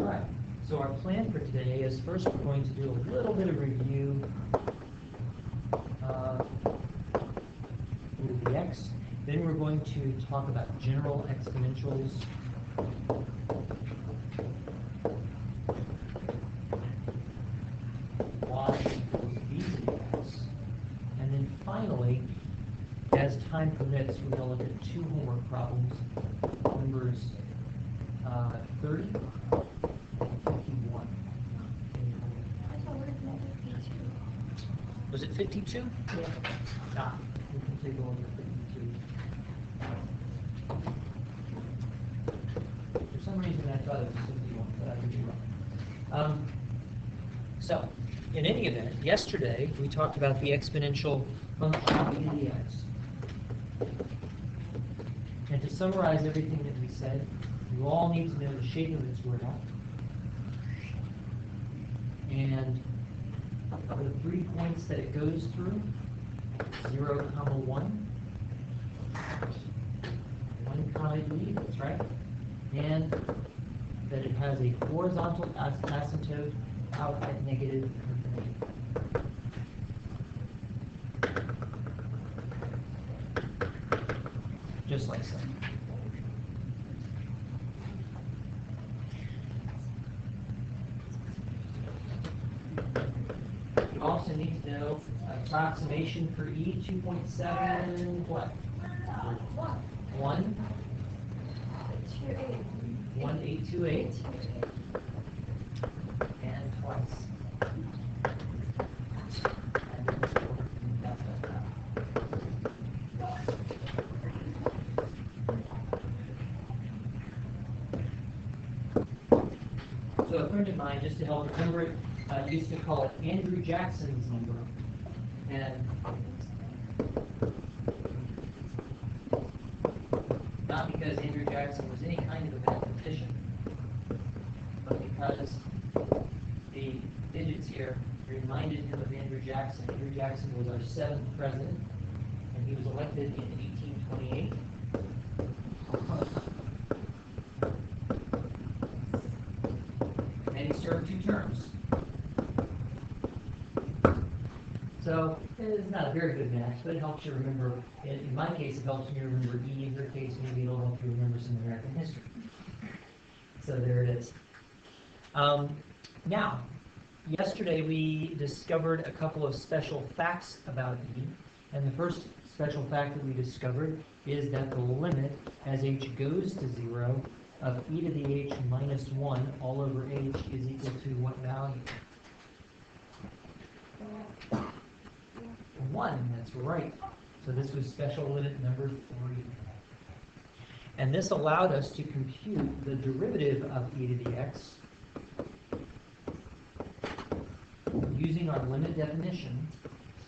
right. So our plan for today is first we're going to do a little bit of review of the x. Then we're going to talk about general exponentials. Y equals b to the x. And then finally, as time permits, we're going to look at two homework problems, numbers 30 and 51. Was it 52? Yeah. Ah, we can take a look at 52. For some reason I thought it was 51, but I could be wrong. So, in any event, yesterday we talked about the exponential function e to the x. And to summarize everything that we said, you all need to know the shape of its graph and the 3 points that it goes through, 0, 1, 1, e, that's right, and that it has a horizontal asymptote out at negative infinity. Just like so. You also need to know approximation for E, 2.7, what? 1? 1828. And twice. So a friend of mine, just to help remember it, used to call it Andrew Jackson's number. And not because Andrew Jackson was any kind of a mathematician, but because the digits here reminded him of Andrew Jackson. Andrew Jackson was our 7th president, and he was elected in 1828. And he served 2 terms. So it's not a very good match, but it helps you remember. In my case, it helps me remember E. In your case, maybe it'll help you remember some American history. So there it is. Now, yesterday we discovered a couple of special facts about E. And the first special fact that we discovered is that the limit as h goes to 0 of e to the h minus 1 all over h is equal to what value? 1, that's right. So this was special limit number 3. And this allowed us to compute the derivative of e to the x using our limit definition.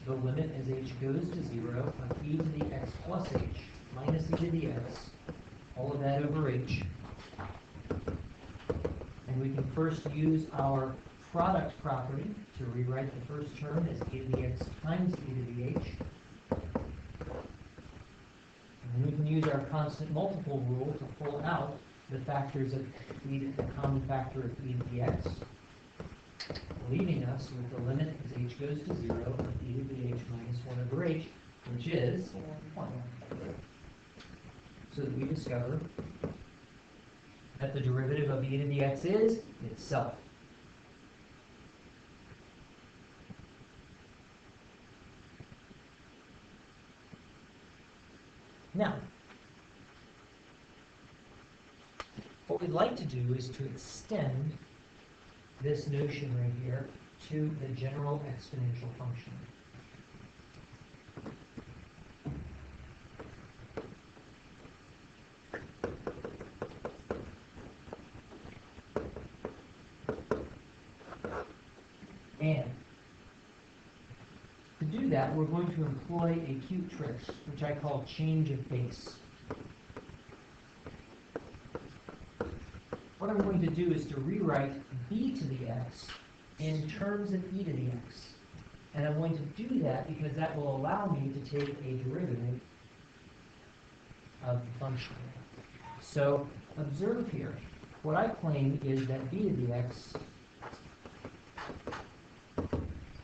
The limit as h goes to 0 of e to the x plus h minus e to the x, all of that over h. And we can first use our product property to rewrite the first term as e to the x times e to the h. And we can use our constant multiple rule to pull out the factors of e to the common factor of e to the x, leaving us with the limit as h goes to 0 of e to the h minus 1 over h, which is 1. So that we discover that the derivative of e to the x is itself. Now, what we'd like to do is to extend this notion right here to the general exponential function. And to do that, we're going to employ a cute trick, which I call change of base. What I'm going to do is to rewrite b to the x in terms of e to the x. And I'm going to do that because that will allow me to take a derivative of the function. So observe here what I claim is that b to the x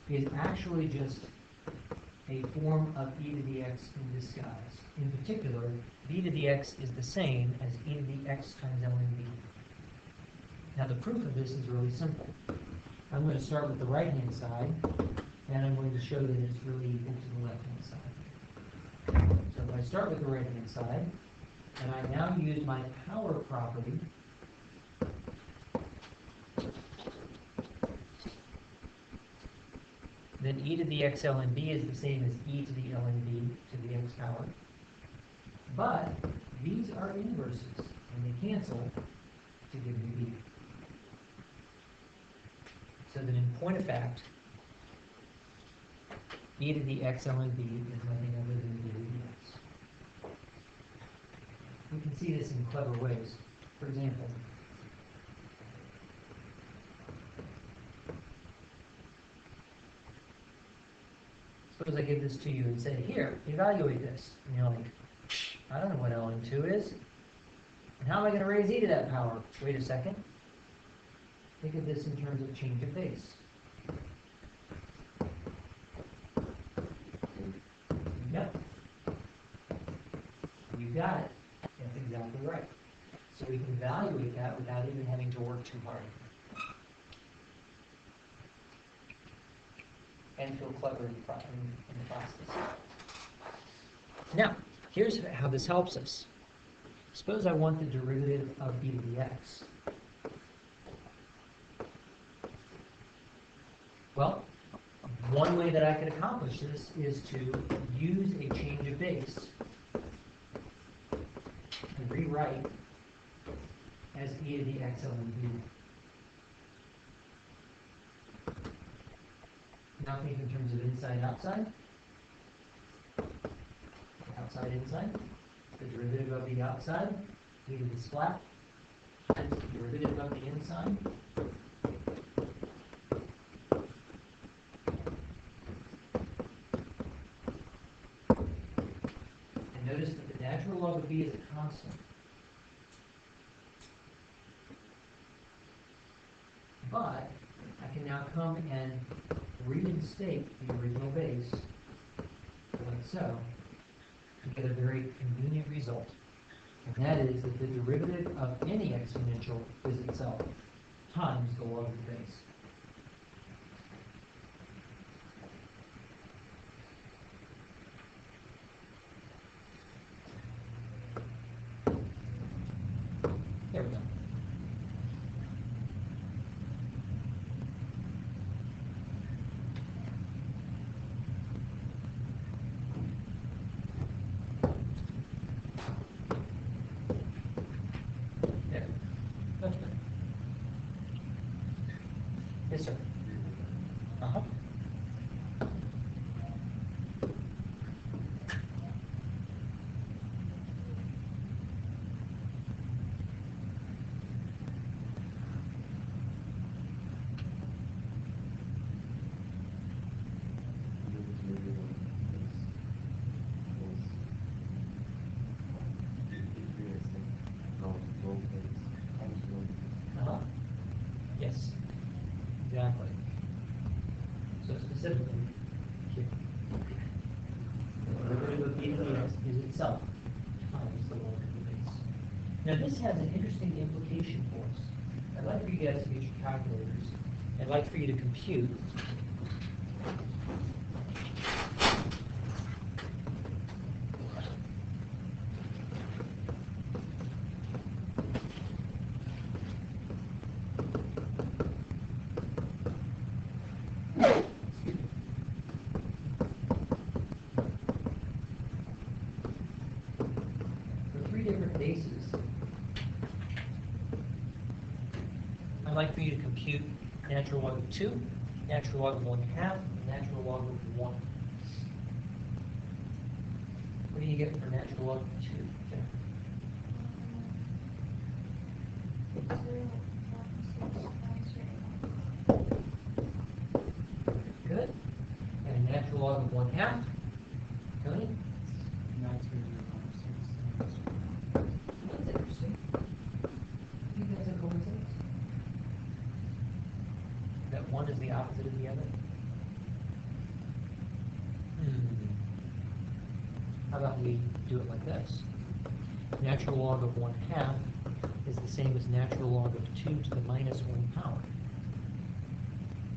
is actually just a form of e to the x in disguise. In particular, b to the x is the same as e to the x times ln b. Now the proof of this is really simple. I'm going to start with the right-hand side, and I'm going to show that it's really equal to the left-hand side. So if I start with the right-hand side, and I now use my power property, then e to the x ln b is the same as e to the ln b to the x power. But these are inverses, and they cancel to give me b. So that in point of fact, e to the x ln b is nothing other than b to the x. We can see this in clever ways. For example, suppose I give this to you and say, here, evaluate this. And you're like, I don't know what ln2 is. And how am I going to raise e to that power? Wait a second. Think of this in terms of change of base. Yep. You got it. That's exactly right. So we can evaluate that without even having to work too hard. And feel clever in the process. Now, here's how this helps us. Suppose I want the derivative of b to the x. Well, one way that I could accomplish this is to use a change of base and rewrite as e to the x ln b. Now think in terms of inside, outside. Outside, inside. The derivative of the outside, e to the splat, times the derivative of the inside. And notice that the natural log of b is a constant. But I can now come and reinstate the original base, like so, to get a very convenient result. And that is that the derivative of any exponential is itself times the log of the base. There we go. Yes, sir. Uh-huh. Uh-huh. Yes. Exactly. So specifically, here, the derivative of b to the x is itself times the log of the base. Now this has an interesting implication for us. I'd like for you guys to get your calculators. I'd like for you to compute for three different bases. I'd like for you to compute natural log of 2, natural log of 1/2, and natural log of 1. What do you get for natural log of 2? Good. And natural log of 1/2? Tony? That's interesting. I think that's a cool one is the opposite of the other? How about we do it like this? Natural log of 1/2 is the same as natural log of 2 to the minus 1 power.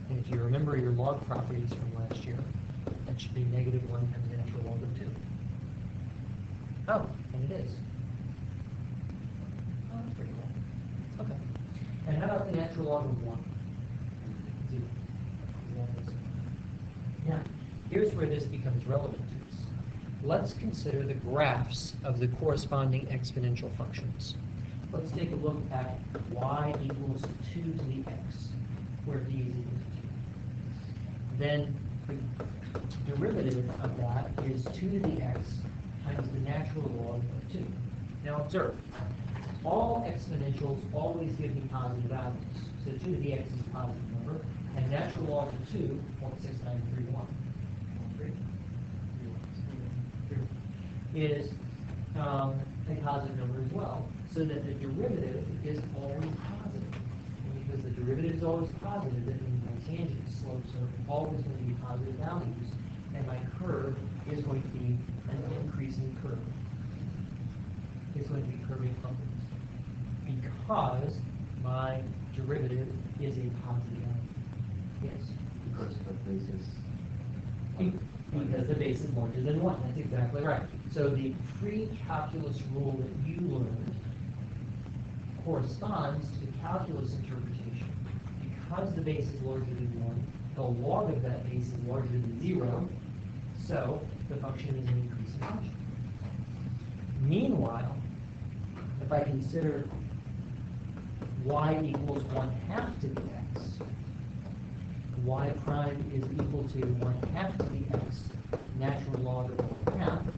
And if you remember your log properties from last year, that should be negative 1 times natural log of 2. Oh, and it is. Oh, that's pretty cool. Okay. And how about the natural log of 1? 0. Now, here's where this becomes relevant to us. Let's consider the graphs of the corresponding exponential functions. Let's take a look at y equals 2 to the x, where d is equal to 2. Then the derivative of that is 2 to the x times the natural log of 2. Now observe, all exponentials always give me positive values. So 2 to the x is a positive number, and natural log of 2, 0.6931, is a positive number as well. So that the derivative is always positive. And because the derivative is always positive, that means my tangent slopes are always going to be positive values, and my curve is going to be an increasing curve. It's going to be curving upwards because my derivative is a positive value. Yes? Because the base is... Because the base is larger than 1. That's exactly right. So the pre-calculus rule that you learned corresponds to the calculus interpretation. Because the base is larger than 1, the log of that base is larger than 0, so the function is an increasing function. Meanwhile, if I consider y equals 1/2 to the x, y prime is equal to 1/2 to the x natural log of 1/2,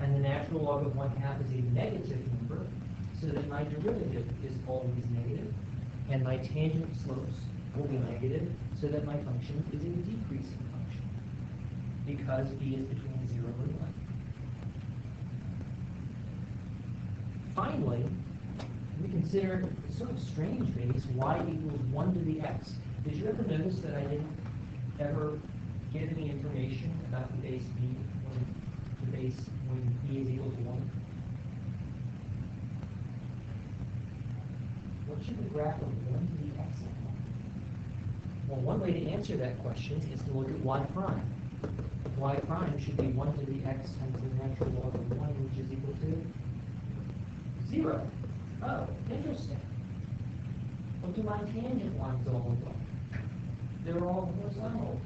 and the natural log of 1/2 is a negative number, so that my derivative is always negative, and my tangent slopes will be negative, so that my function is a decreasing function, because b is between 0 and 1. Finally, we consider a sort of strange base, y equals 1 to the x. Did you ever notice that I didn't ever give any information about the base b when b is equal to 1? What should the graph of 1 to the x look like? Well, one way to answer that question is to look at y prime. Y prime should be 1 to the x times the natural log of 1, which is equal to 0. Oh, interesting. What do my tangent lines all look like? They're all horizontal.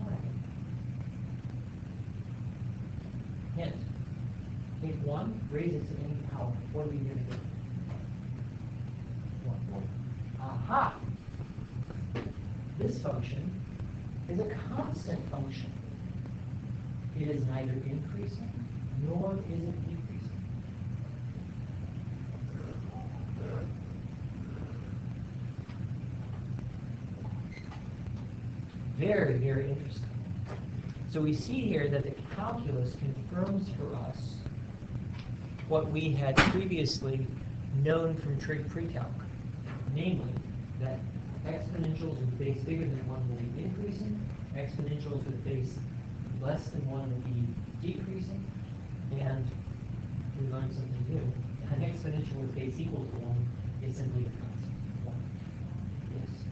Why? Hint. Take 1, raise it to any power. What are you going to get? 1. Aha! This function is a constant function. It is neither increasing nor is it decreasing. Very, very interesting. So we see here that the calculus confirms for us what we had previously known from trig pre-calc, namely that exponentials with base bigger than 1 will be increasing, exponentials with base less than 1 will be decreasing, and we learned something new. An exponential with base equal to 1 is simply a constant. 1. Yes.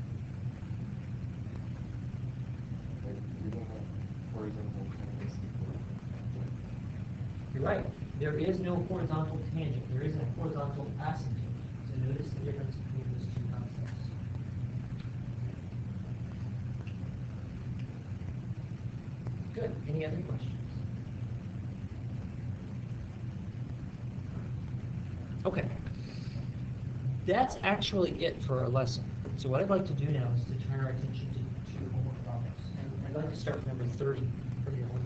We don't have horizontal tangents. You're right. There is no horizontal tangent. There is a horizontal asymptote. So notice the difference between those two concepts. Good. Any other questions? Okay. That's actually it for our lesson. So what I'd like to do now is to turn our attention to your homework problems. And I'd like to start with number 30 from your homework.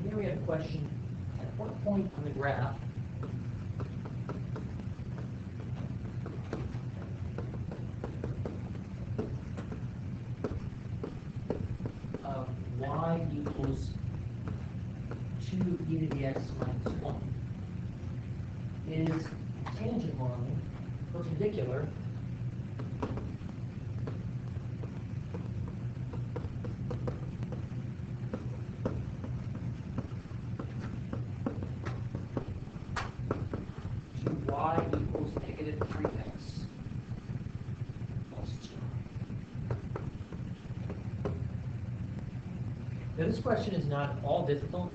Here we have a question. At what point on the graph y equals 2e to the x minus 1 is tangent line perpendicular to y equals negative 3x plus 2. Now this question is not all difficult,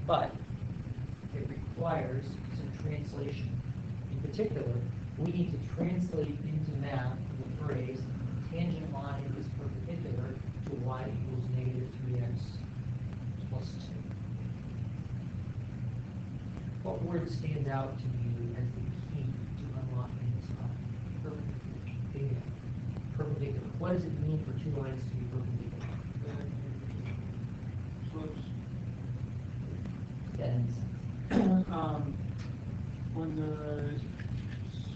but it requires some translation. In particular, we need to translate into math the phrase tangent line is perpendicular to y equals negative 3x plus 2. What word stands out to you as the key to unlocking this problem? Perpendicular. Perpendicular. What does it mean for two lines to be perpendicular? When the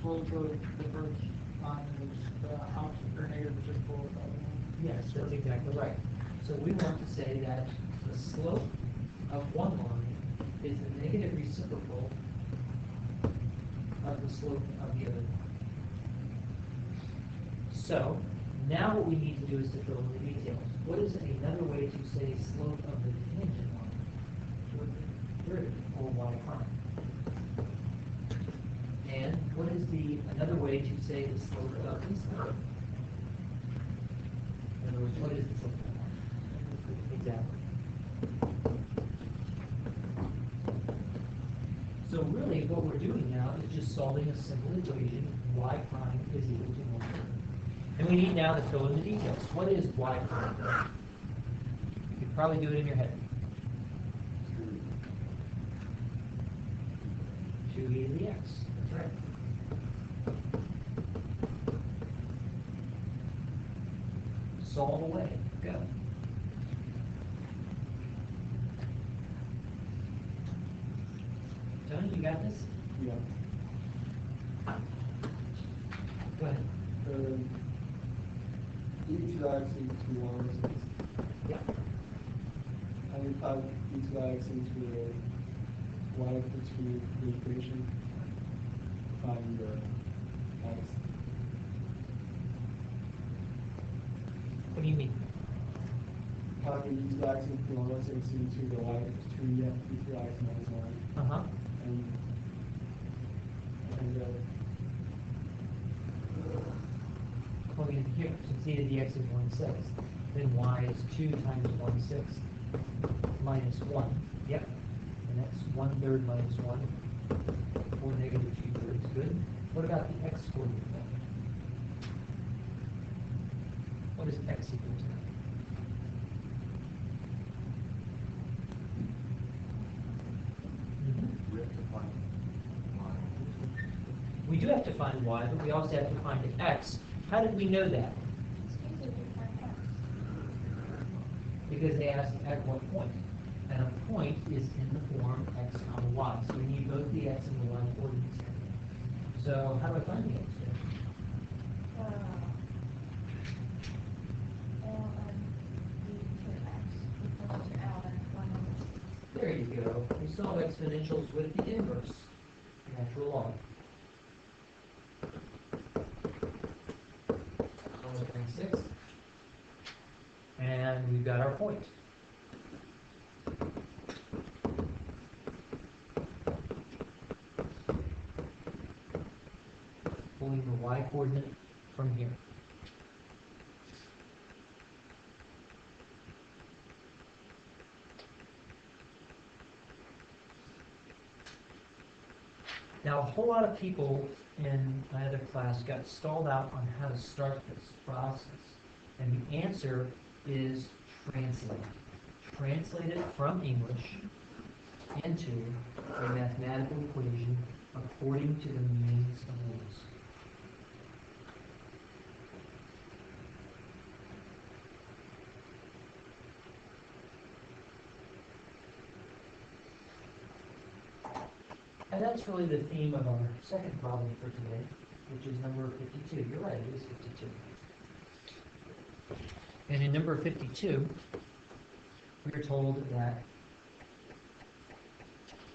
slope of the first line is the opposite or negative reciprocal of the other one. Yes, that's exactly right. So we want to say that the slope of one line is the negative reciprocal of the slope of the other line. So now what we need to do is to fill in the details. What is another way to say slope of the tangent line? Or y prime. And what is another way to say the slope of this line? In other words, what is the slope of that line? Exactly. So really what we're doing now is just solving a simple equation, y prime is equal to 1/3. And we need now to fill in the details. What is y prime? You could probably do it in your head. 2e to the x. That's right. Solve away. Go. Tony, you got this? Yeah. Go ahead. E to the x into 1/6. Yeah. How do you plug e to the x into the y equal to the equation? Find the x. What do you mean? Plug e to the x into 1/6 into the y equals 2e to the x minus 1. Uh-huh. And Well, here, since e to the x is 1/6, then y is 2 times 1/6 minus 1. Yep. And that's 1/3 minus 1, or negative 2/3. Good. What about the x coordinate then? What is x equal to? we have to find y. We do have to find y, but we also have to find x. How did we know that? Because they asked at what point. And a point is in the form x comma y. So we need both the x and the y coordinates. So how do I find the x there? There you go. We solve exponentials with the inverse. Natural log. Bring 6. And we've got our point. Pulling the y coordinate from here. Now, a whole lot of people in my other class got stalled out on how to start this process. And the answer is translate. Translate it from English into a mathematical equation according to the meanings of words. And that's really the theme of our second problem for today, which is number 52. You're right, it is 52. And in number 52, we're told that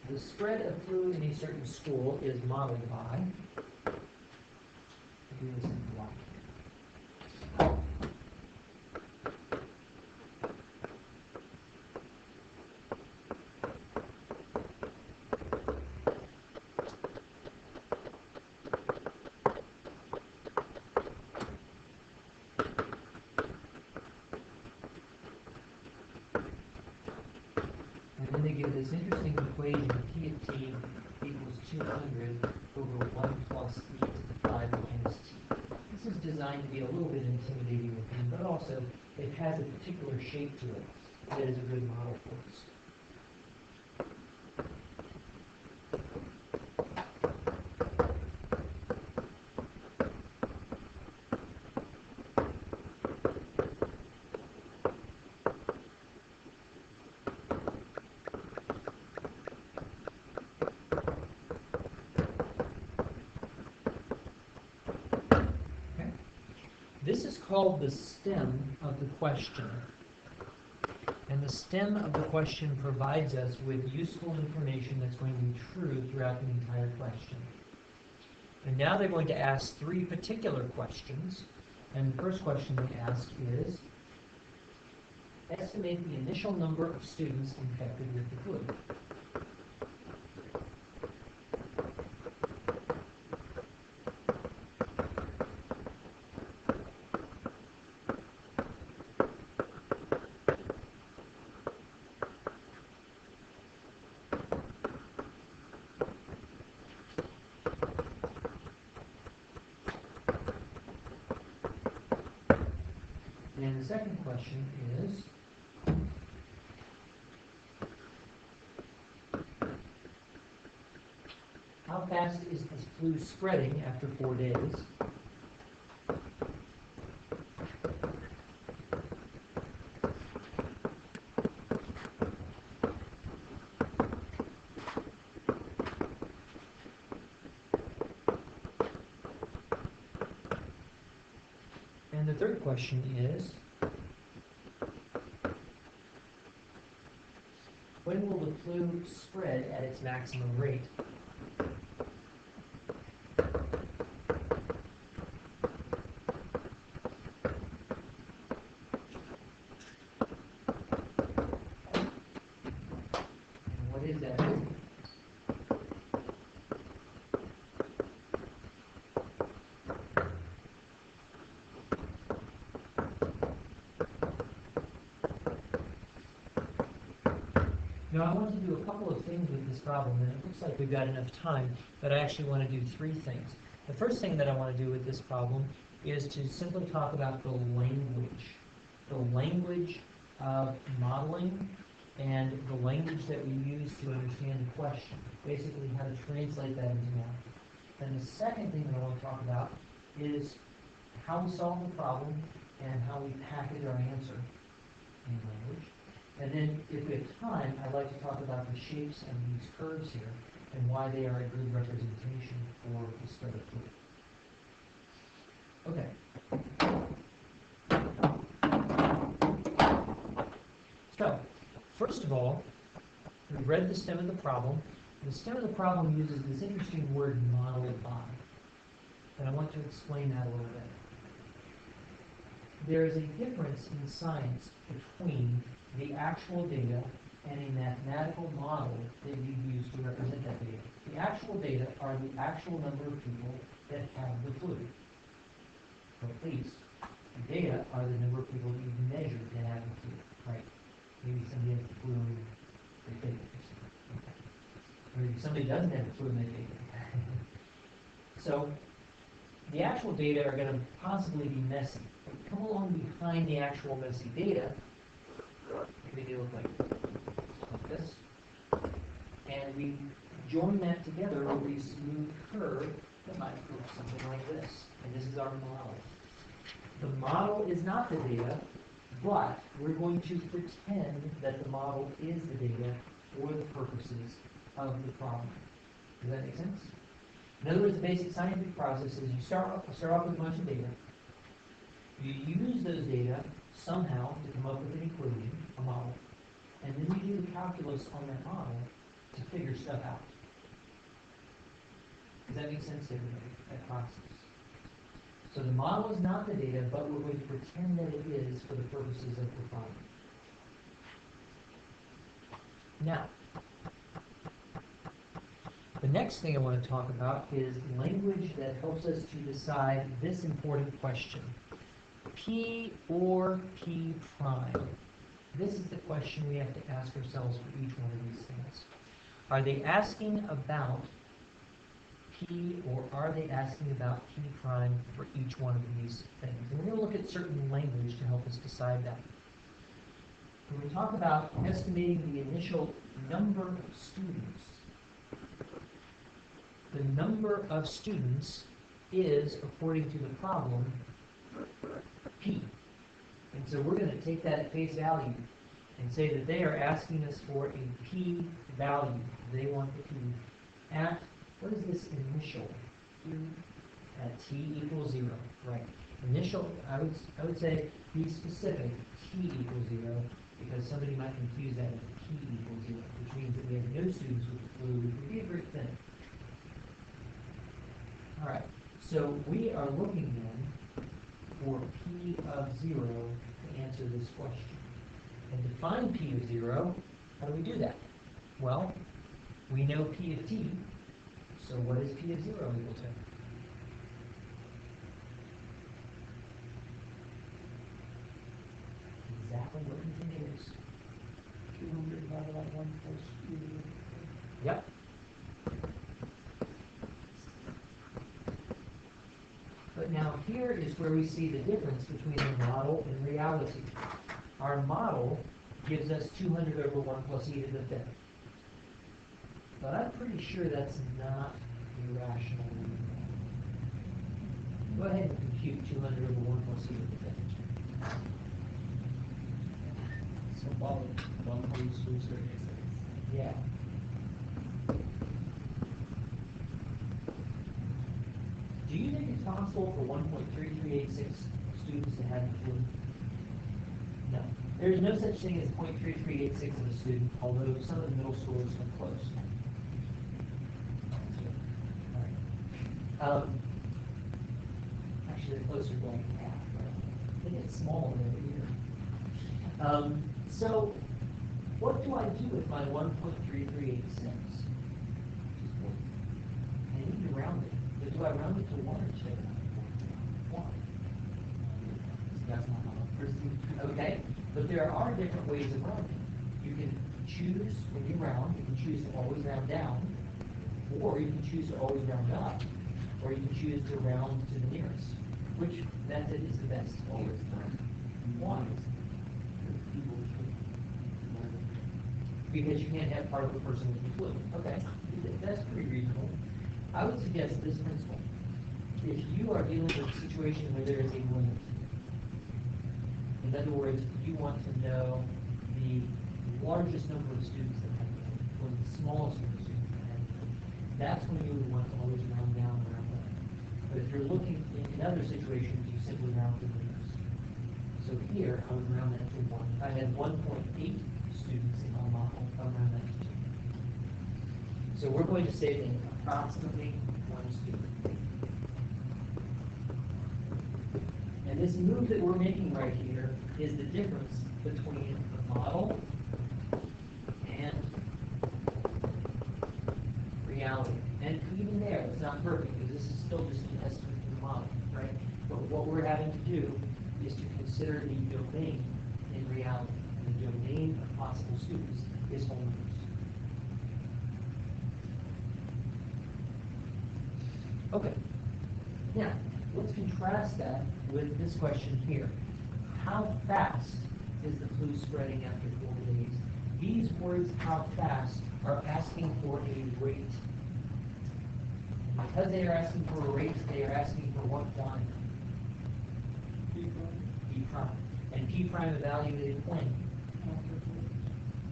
the spread of fluid in a certain school is modeled by, do this in black. And then they give this interesting equation, P of t equals 200 over 1 plus e to the 5 minus t. This is designed to be a little bit intimidating looking, but also it has a particular shape to it that is a good model for us. This is called the stem of the question. And the stem of the question provides us with useful information that's going to be true throughout the entire question. And now they're going to ask three particular questions. And the first question they ask is, estimate the initial number of students infected with the flu. And the second question is, how fast is the flu spreading after 4 days? And the third question is, when will the flu spread at its maximum rate? And what is that? Now I want to do a couple of things with this problem, and it looks like we've got enough time, but I actually want to do three things. The first thing that I want to do with this problem is to simply talk about the language of modeling, and the language that we use to understand the question, basically how to translate that into math. And the second thing that I want to talk about is how we solve the problem and how we package our answer in language. And then, if we have time, I'd like to talk about the shapes of these curves here and why they are a good representation for the spread of fluid. Okay. So, first of all, we read the stem of the problem. The stem of the problem uses this interesting word modeled by. And I want to explain that a little bit. There is a difference in science between the actual data and a mathematical model that you use to represent that data. The actual data are the actual number of people that have the flu. Or at least, the data are the number of people that you've measured that have the flu, right? Maybe somebody has the flu and they fake it. Or maybe somebody doesn't have the flu and they fake it. So, the actual data are going to possibly be messy. But come along behind the actual messy data, maybe they look like this, and we join that together with a smooth curve that might look something like this. And this is our model. The model is not the data, but we're going to pretend that the model is the data for the purposes of the problem. Does that make sense? In other words, the basic scientific process is you start off with a bunch of data. You use those data somehow to come up with an equation, a model. and then you do the calculus on that model to figure stuff out. Does that make sense to everybody? That process. So the model is not the data, but we're going to pretend that it is for the purposes of the problem. Now, the next thing I want to talk about is language that helps us to decide this important question. P or P prime? This is the question we have to ask ourselves for each one of these things. Are they asking about P or are they asking about P prime for each one of these things? And we're going to look at certain language to help us decide that. When we talk about estimating the initial number of students, the number of students is, according to the problem, P. And so we're going to take that at face value and say that they are asking us for a P value. They want the P at, what is this initial? At T equals 0, right? Initial, I would say be specific, T equals 0, because somebody might confuse that with P equals 0, which means that we have no students with the flu, which would be a great thing. All right, so we are looking then for P of 0 to answer this question. And to find P of 0, how do we do that? Well, we know P of T, so what is P of 0 equal to? Exactly what you think it is. 200 divided by 1 plus E. Yep. But now here is where we see the difference between the model and reality. Our model gives us 200 over 1 plus e to the 5th. But I'm pretty sure that's not a rational number. Go ahead and compute 200 over 1 plus e to the 5th. So about 1.236. Yeah. Do you think it's possible for 1.3386 students to have the flu? No. There's no such thing as 0.3386 of a student, although some of the middle schoolers come close. All right. Actually, they're closer to like half, but I think it's smaller every year. So, what do I do with my 1.3386? I need to round it. But do I round it to 1 or 2? 1. That's not how it works. Okay, but there are different ways of rounding. You can choose, when you round, you can choose to always round down, or you can choose to always round up, or you can choose to round to the nearest. Which method is the best? Always One. Because you can't have part of a person with the flu. Okay, that's pretty reasonable. I would suggest this principle. If you are dealing with a situation where there is a limit, in other words, you want to know the largest number of students that have it, or the smallest number of students that have it, that's when you would want to always round down and round up. But if you're looking in other situations, you simply round to the nearest. So here, I would round that to 1. If I had 1.8 students in my model, I would round that to 2. So we're going to say that approximately 1 student. And this move that we're making right here is the difference between the model and reality. And even there, it's not perfect because this is still just an estimate from the model, right? But what we're having to do is to consider the domain in reality. And the domain of possible students is whole numbers. Okay. Now, let's contrast that with this question here. How fast is the flu spreading after 4 days? These words, how fast, are asking for a rate. And because they are asking for a rate, they are asking for what quantity? P prime. And P prime evaluated when?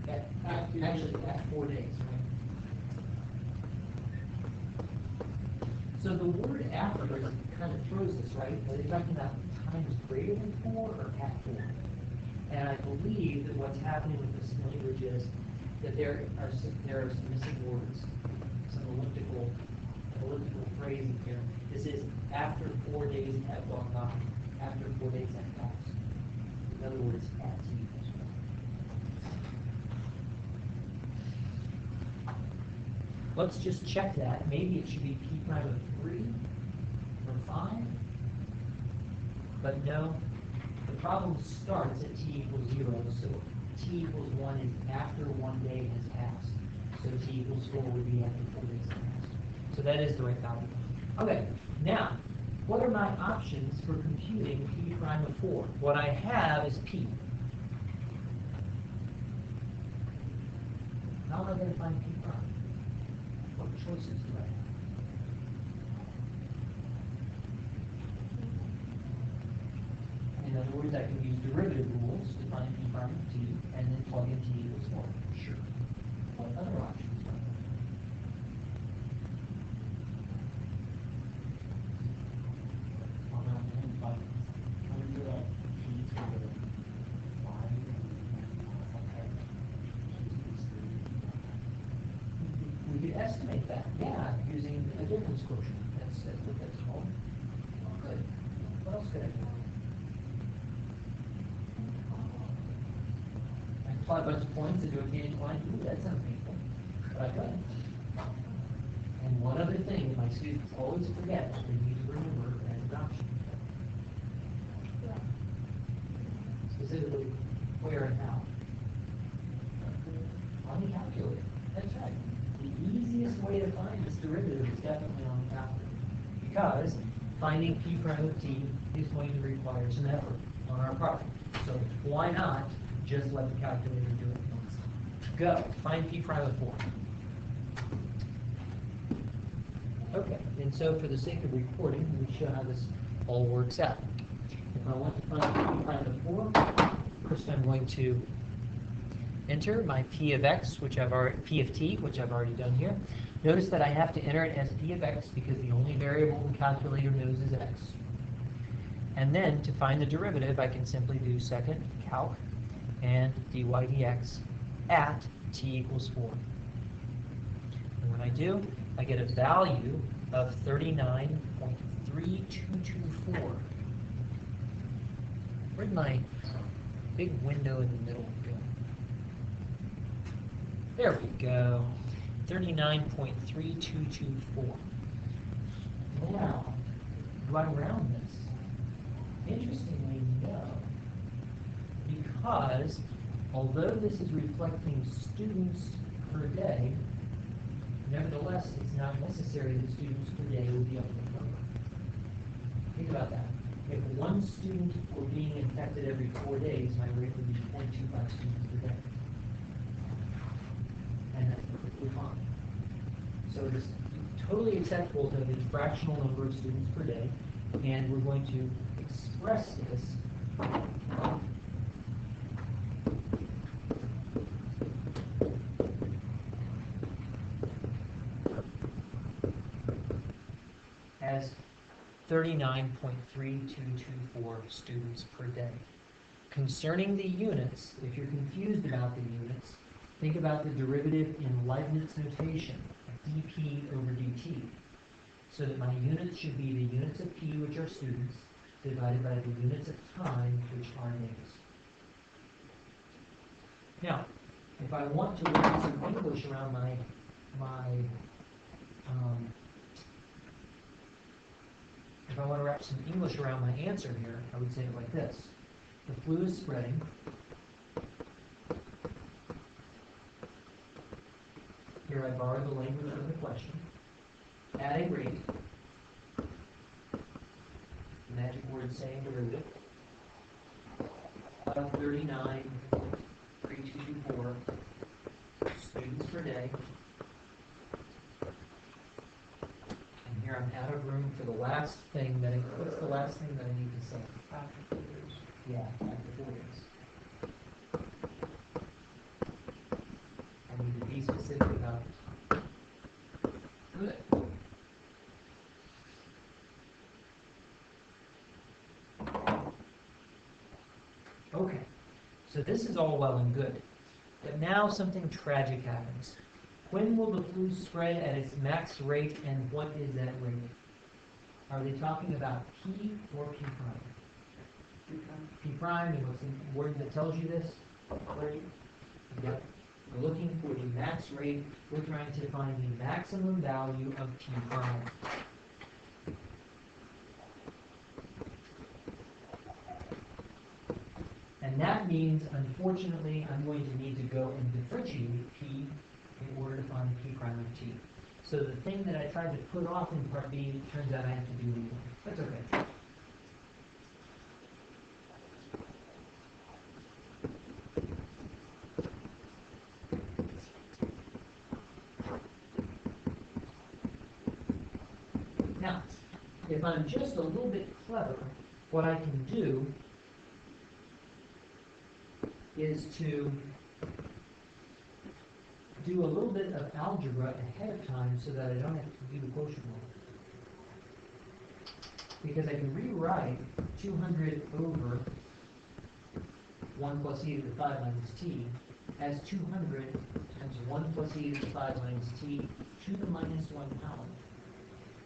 Actually, at 4 days, right? So the word after kind of throws us, right? Are they talking about times greater than 4 or at 4? And I believe that what's happening with this language is that there are some missing words, some elliptical phrasing here. This is after 4 days have gone by, after 4 days have passed. In other words, at t equals 1. Let's just check that. Maybe it should be p prime of 3 or 5. But no, the problem starts at t equals 0, so t equals 1 is after 1 day has passed. So t equals 4 would be after 4 days have passed. So that is the right value. Okay, now, what are my options for computing p prime of 4? What I have is p. How am I going to find p prime? What choices do I have? In other words, I can use derivative rules to find p prime of t, and then plug in t equals 4. Sure. What other options do I have? We could estimate that, yeah, using a difference quotient. That's what that's called. Oh, good. What else could I do? I can plot a bunch of points into a tangent line. Ooh, that sounds painful. But I could. And one other thing that my students always forget that they need to remember as an option. Specifically, where and how. On the calculator. That's right. The easiest way to find this derivative is definitely on the calculator. Because finding p prime of t is going to require some effort on our part. So why not just let the calculator do it? Go. Find p prime of 4. Okay, and so for the sake of recording, let me show how this all works out. If I want to find p prime of 4, first I'm going to enter my p of x, which I've already p of t, which I've already done here. Notice that I have to enter it as p of x because the only variable the calculator knows is x. And then to find the derivative, I can simply do second calc and dy dx at t equals 4. And when I do, I get a value of 39.3224. Where'd my big window in the middle go? There we go. 39.3224. Now, do I round this? Interestingly, no. Because although this is reflecting students per day, nevertheless, it's not necessary that students per day would be up to the number. Think about that. If one student were being infected every 4 days, my rate would be 0.25 students per day. And that's perfectly fine. So it is totally acceptable to have a fractional number of students per day, and we're going to express this as 39.3224 students per day. Concerning the units, if you're confused about the units, think about the derivative in Leibniz notation, dp over dt. So that my units should be the units of p, which are students, divided by the units of time, which are days. Now, if I want to wrap some English around if I want to wrap some English around my answer here, I would say it like this. The flu is spreading. Here I borrow the language of the question. At a rate, the magic word saying derivative, of 39.3224 students per day. And here I'm out of room for the last thing that what's the last thing that I need to say? After 4 years. Yeah, after 4 days. I need to be specific about it. Good. Okay. So this is all well and good. But now something tragic happens. When will the fluid spread at its max rate, and what is that rate? Are they talking about P or P prime? P prime, and what's the word that tells you this? Rate. Yep. We're looking for the max rate. We're trying to find the maximum value of P prime. And that means, unfortunately, I'm going to need to go and differentiate P in order to find P prime of T. So the thing that I tried to put off in part B, turns out I have to do anyway. That's okay. Now, if I'm just a little bit clever, what I can do is to do a little bit of algebra ahead of time so that I don't have to do the quotient rule. Because I can rewrite 200 over 1 plus e to the 5 minus t as 200 times 1 plus e to the 5 minus t to the minus 1 power.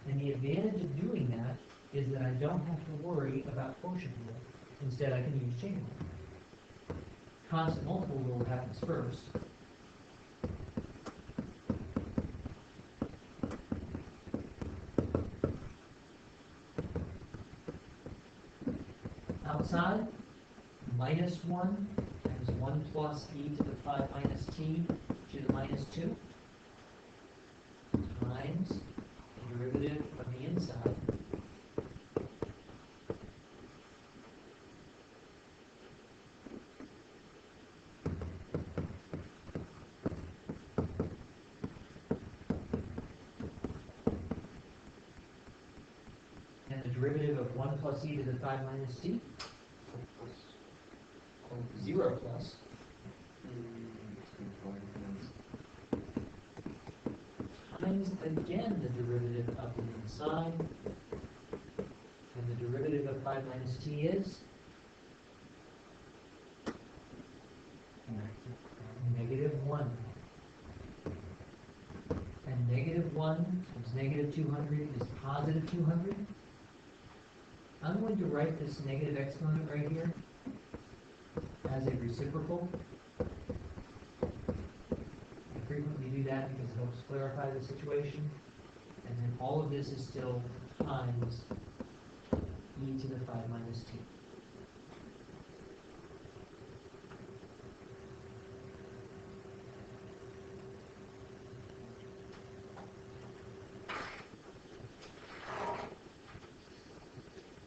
And the advantage of doing that is that I don't have to worry about quotient rule. Instead, I can use chain rule. Constant multiple rule happens first. Outside, minus 1 times 1 plus e to the 5 minus t to the minus 2 times the derivative of the inside and the derivative of 1 plus e to the 5 minus t. 0 plus times again the derivative of the inside, and the derivative of 5 minus t is negative 1. And negative 1 times negative 200 is positive 200. I'm going to write this negative exponent right here as a reciprocal. I frequently do that because it helps clarify the situation. And then all of this is still times e to the 5 minus t.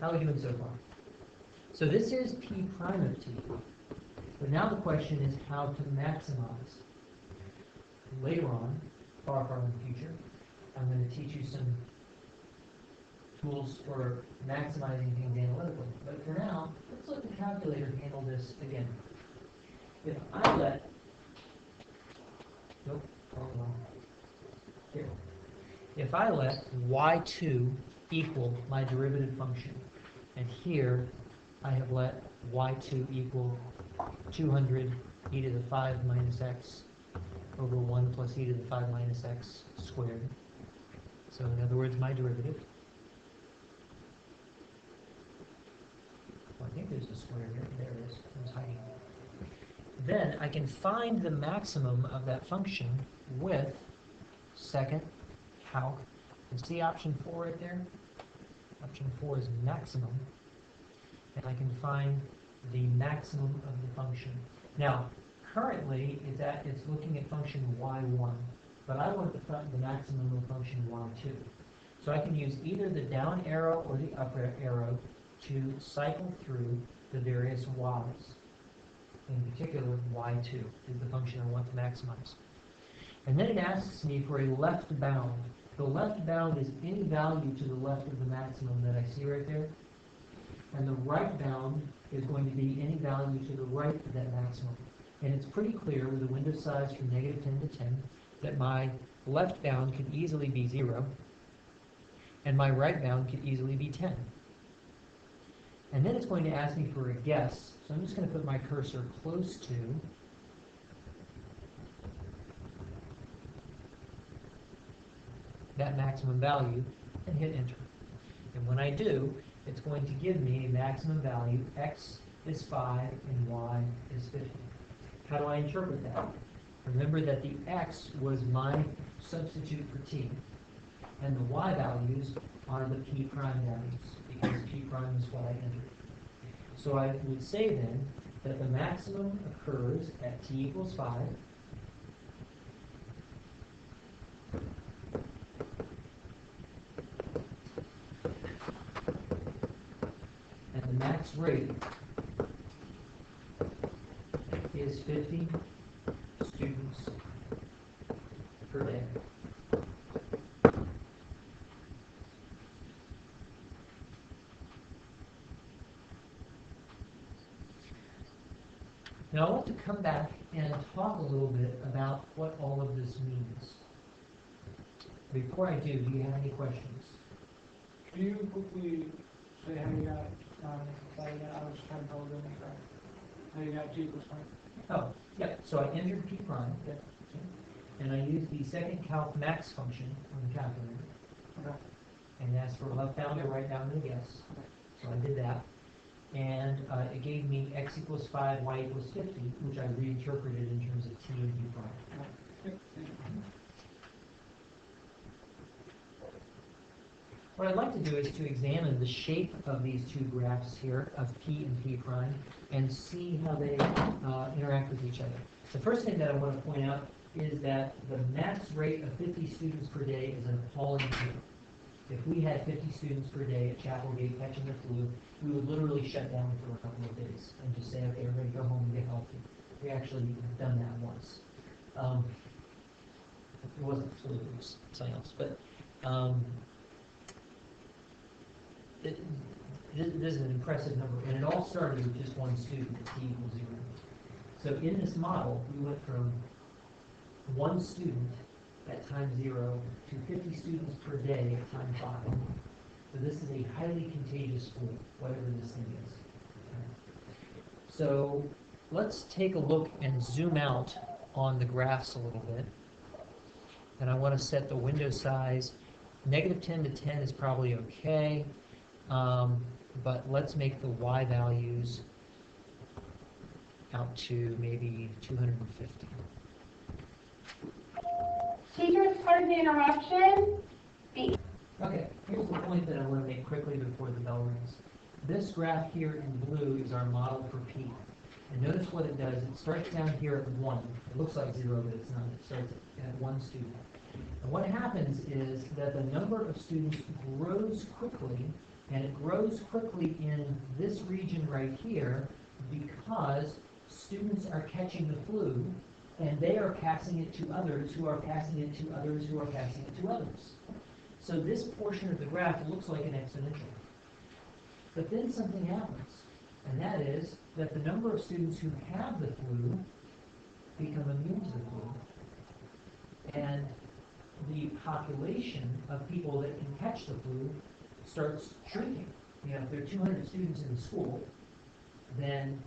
How are we doing so far? So this is P prime of t. But now the question is how to maximize. Later on, far in the future, I'm going to teach you some tools for maximizing things analytically. But for now, let's let the calculator handle this again. If I let, nope, wrong one. Here. If I let y2 equal my derivative function, and here I have let y2 equal 200 e to the 5 minus x over 1 plus e to the 5 minus x squared. So in other words, my derivative. Well, I think there's a square here. There it is. It was hiding. Then I can find the maximum of that function with second calc. You see option 4 right there? Option 4 is maximum. And I can find the maximum of the function. Now, currently, it's looking at function y1, but I want the maximum of function y2. So I can use either the down arrow or the up arrow to cycle through the various y's. In particular, y2 is the function I want to maximize. And then it asks me for a left bound. The left bound is any value to the left of the maximum that I see right there. And the right bound is going to be any value to the right of that maximum. And it's pretty clear with a window size from negative 10 to 10 that my left bound could easily be 0 and my right bound could easily be 10. And then it's going to ask me for a guess. So I'm just going to put my cursor close to that maximum value and hit enter. And when I do, it's going to give me a maximum value. X is 5 and Y is 50. How do I interpret that? Remember that the X was my substitute for T, and the Y values are the P prime values, because P prime is what I entered. So I would say then that the maximum occurs at T equals 5, and the max rate is 50 students per day. Now I want to come back and talk a little bit about what all of this means. Before I do you have any questions? Can you quickly say how you got, that again? I was trying to follow the right. How you got T equals 20? Oh, yeah, so I entered P prime, and I used the second calc max function on the calculator, Okay. and asked for left bound to right down to the guess. So I did that, and it gave me x equals 5, y equals 50, which I reinterpreted in terms of t and p prime. Yep. What I'd like to do is to examine the shape of these two graphs here, of p and p prime, and see how they interact with each other. The first thing that I want to point out is that the max rate of 50 students per day is an appalling figure. If we had 50 students per day at Chapelgate catching the flu, we would literally shut down for a couple of days and just say, okay, everybody go home and get healthy. We actually have done that once. It wasn't flu, it was something else. But this is an impressive number, and it all started with just one student at t equals 0. So in this model, we went from one student at time 0 to 50 students per day at time 5. So this is a highly contagious flu, whatever this thing is. So let's take a look and zoom out on the graphs a little bit. And I want to set the window size. -10 to 10 is probably okay. But let's make the y values out to maybe 250. Teachers, pardon the interruption. Okay, here's the point that I want to make quickly before the bell rings. This graph here in blue is our model for P. And notice what it does. It starts down here at 1. It looks like 0, but it's not. It starts at 1 student. And what happens is that the number of students grows quickly, and it grows quickly in this region right here because students are catching the flu, and they are passing it to others who are passing it to others who are passing it to others. So this portion of the graph looks like an exponential. But then something happens, and that is that the number of students who have the flu become immune to the flu. And the population of people that can catch the flu starts shrinking. You know, if there are 200 students in the school, then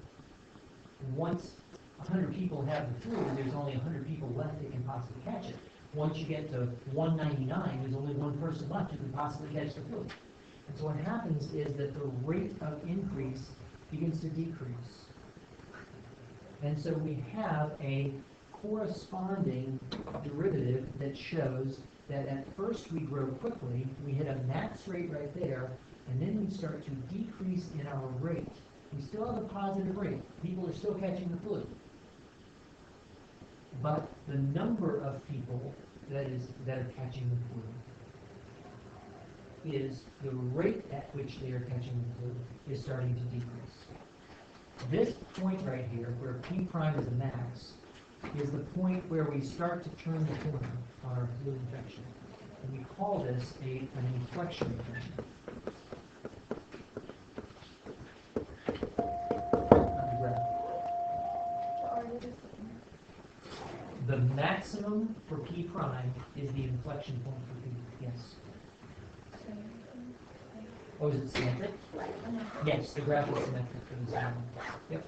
once 100 people have the flu, there's only 100 people left that can possibly catch it. Once you get to 199, there's only one person left who can possibly catch the flu. And so what happens is that the rate of increase begins to decrease. And so we have a corresponding derivative that shows that at first we grow quickly, we hit a max rate right there, and then we start to decrease in our rate. We still have a positive rate. People are still catching the flu. But the number of people that are catching the flu is the rate at which they are catching the flu is starting to decrease. This point right here, where P prime is a max, is the point where we start to turn the corner on our flu infection. And we call this an inflection infection. The maximum for P prime is the inflection point for P. Yes. Oh, is it symmetric? Yes, the graph is symmetric for this one. Yep.